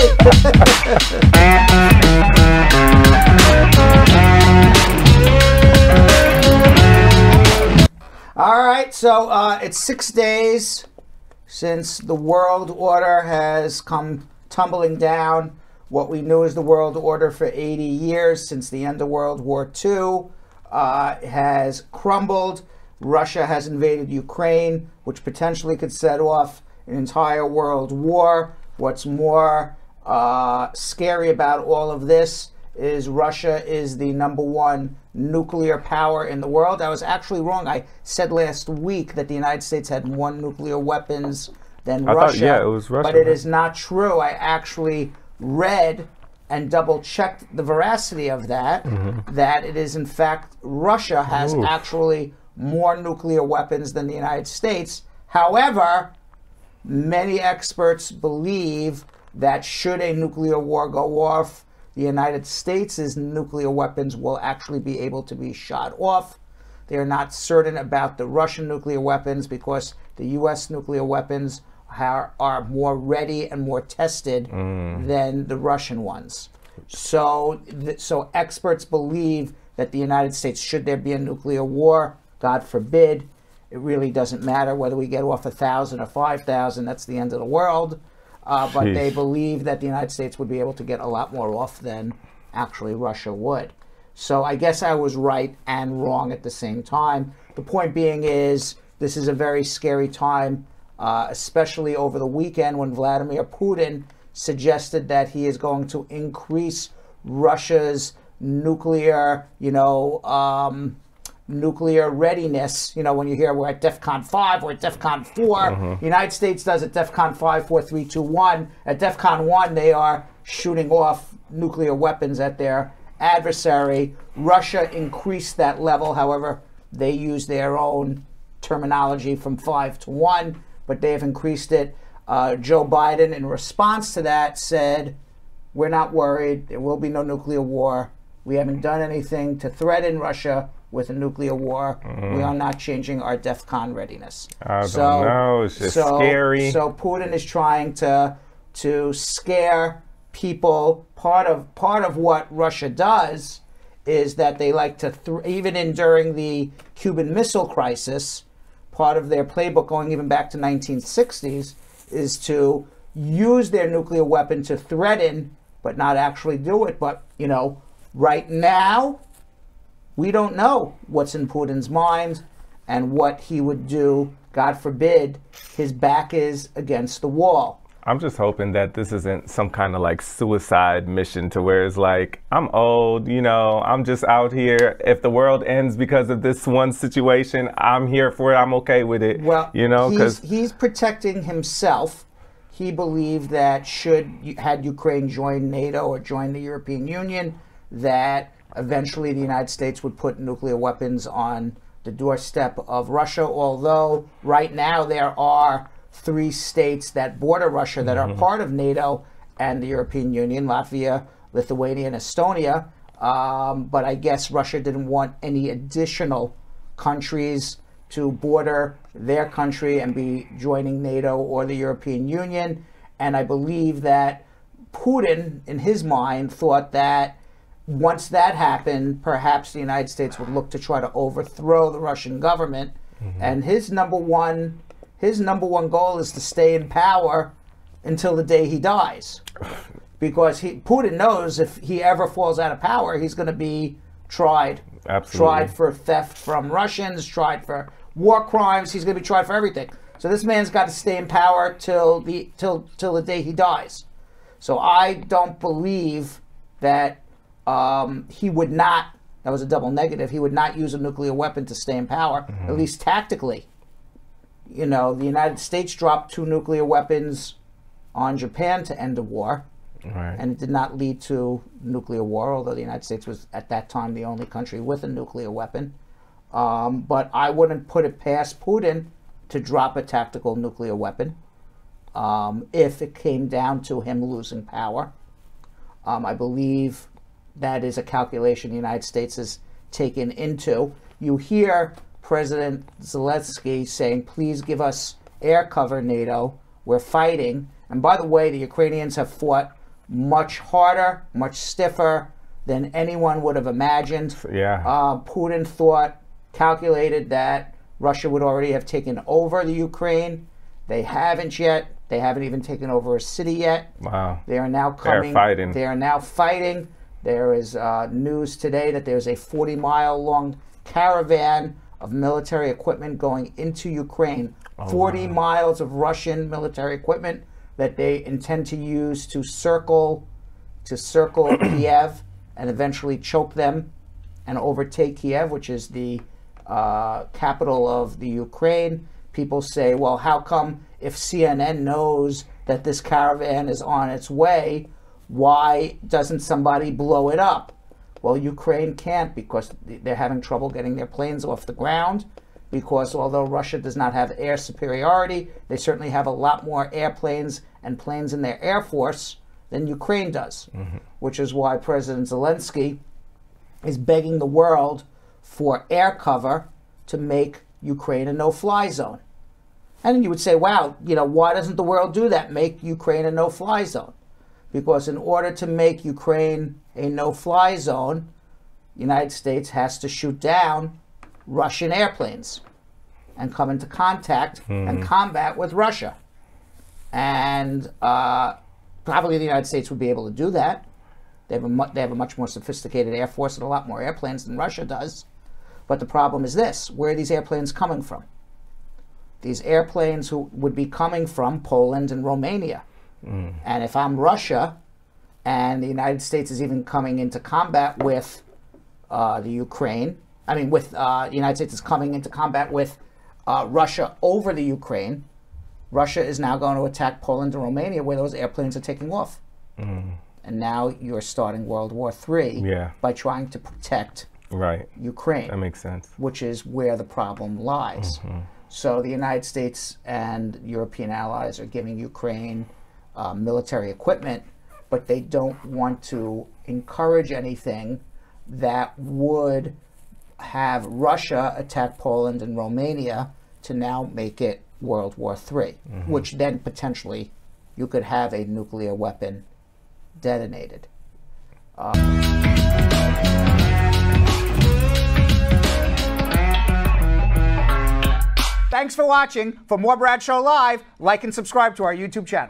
All right, so it's 6 days since the world order has come tumbling down. What we knew as the world order for 80 years since the end of World War II has crumbled. Russia has invaded Ukraine, which potentially could set off an entire world war. What's more scary about all of this is Russia is the #1 nuclear power in the world. I was actually wrong. I said last week that the United States had more nuclear weapons than Russia. Yeah, it was Russia. But it is not true. I actually read and double-checked the veracity of that, that it is in fact Russia has actually more nuclear weapons than the United States. However, many experts believe that should a nuclear war go off, the United States' nuclear weapons will actually be able to be shot off. They are not certain about the Russian nuclear weapons because the U.S. nuclear weapons are more ready and more tested than the Russian ones. So experts believe that the United States, should there be a nuclear war, God forbid, it really doesn't matter whether we get off 1,000 or 5,000, that's the end of the world. But they believe that the United States would be able to get a lot more off than actually Russia would. So I guess I was right and wrong at the same time. The point being is this is a very scary time, especially over the weekend when Vladimir Putin suggested that he is going to increase Russia's nuclear, nuclear readiness. When you hear we're at DEFCON 5, we're at DEFCON 4. The United States does at DEFCON 5, 4, 3, 2, 1. At DEFCON 1, they are shooting off nuclear weapons at their adversary. Russia increased that level. However, they use their own terminology from 5 to 1, but they have increased it. Joe Biden, in response to that, said, we're not worried. There will be no nuclear war. We haven't done anything to threaten Russia with a nuclear war. We are not changing our DEFCON readiness. I don't know. It's just scary. So Putin is trying to scare people. Part of what Russia does is that they like to, even during the Cuban Missile Crisis, part of their playbook going even back to 1960s is to use their nuclear weapon to threaten, but not actually do it. But, right now, we don't know what's in Putin's mind and what he would do. God forbid his back is against the wall. I'm just hoping that this isn't some kind of like suicide mission to where it's like, I'm old, I'm just out here. If the world ends because of this one situation, I'm here for it. I'm okay with it. Well, he's protecting himself. He believed that had Ukraine joined NATO or joined the European Union, that eventually the United States would put nuclear weapons on the doorstep of Russia, although right now there are 3 states that border Russia that are part of NATO and the European Union: Latvia, Lithuania, and Estonia. But I guess Russia didn't want any additional countries to border their country and be joining NATO or the European Union. And I believe that Putin, in his mind, thought that once that happened, perhaps the United States would look to try to overthrow the Russian government. And his number one goal is to stay in power until the day he dies. Because Putin knows if he ever falls out of power, he's going to be tried. Absolutely. Tried for theft from Russians, tried for war crimes. He's going to be tried for everything. So this man's got to stay in power till the day he dies. So I don't believe that he would not, that was a double negative, he would not use a nuclear weapon to stay in power, at least tactically. The United States dropped 2 nuclear weapons on Japan to end the war. Right. And it did not lead to nuclear war, although the United States was at that time the only country with a nuclear weapon. But I wouldn't put it past Putin to drop a tactical nuclear weapon if it came down to him losing power. I believe that is a calculation the United States has taken into. You hear President Zelensky saying, please give us air cover, NATO. We're fighting. And by the way, the Ukrainians have fought much harder, much stiffer than anyone would have imagined. Yeah. Putin calculated that Russia would already have taken over the Ukraine. They haven't yet. They haven't even taken over a city yet. Wow. They are now coming. They're fighting. They are now fighting. There is news today that there's a 40-mile-long caravan of military equipment going into Ukraine. 40 miles of Russian military equipment that they intend to use to circle Kiev and eventually choke them and overtake Kiev, which is the capital of the Ukraine. People say, well, how come if CNN knows that this caravan is on its way, why doesn't somebody blow it up? Well, Ukraine can't because they're having trouble getting their planes off the ground, because although Russia does not have air superiority, they certainly have a lot more airplanes and planes in their air force than Ukraine does, which is why President Zelensky is begging the world for air cover to make Ukraine a no-fly zone. And you would say, wow, why doesn't the world do that? Make Ukraine a no-fly zone. Because in order to make Ukraine a no-fly zone, the United States has to shoot down Russian airplanes and come into contact and combat with Russia. And probably the United States would be able to do that. They have a much more sophisticated air force and a lot more airplanes than Russia does. But the problem is this: where are these airplanes coming from? These airplanes would be coming from Poland and Romania. And if I'm Russia and the United States is even coming into combat with the Ukraine, the United States is coming into combat with Russia over the Ukraine, Russia is now going to attack Poland and Romania where those airplanes are taking off. And now you're starting World War III by trying to protect Ukraine. That makes sense. Which is where the problem lies. So the United States and European allies are giving Ukraine military equipment, but they don't want to encourage anything that would have Russia attack Poland and Romania to now make it World War III, which then potentially you could have a nuclear weapon detonated. Thanks for watching. For more Brad Show Live, like and subscribe to our YouTube channel.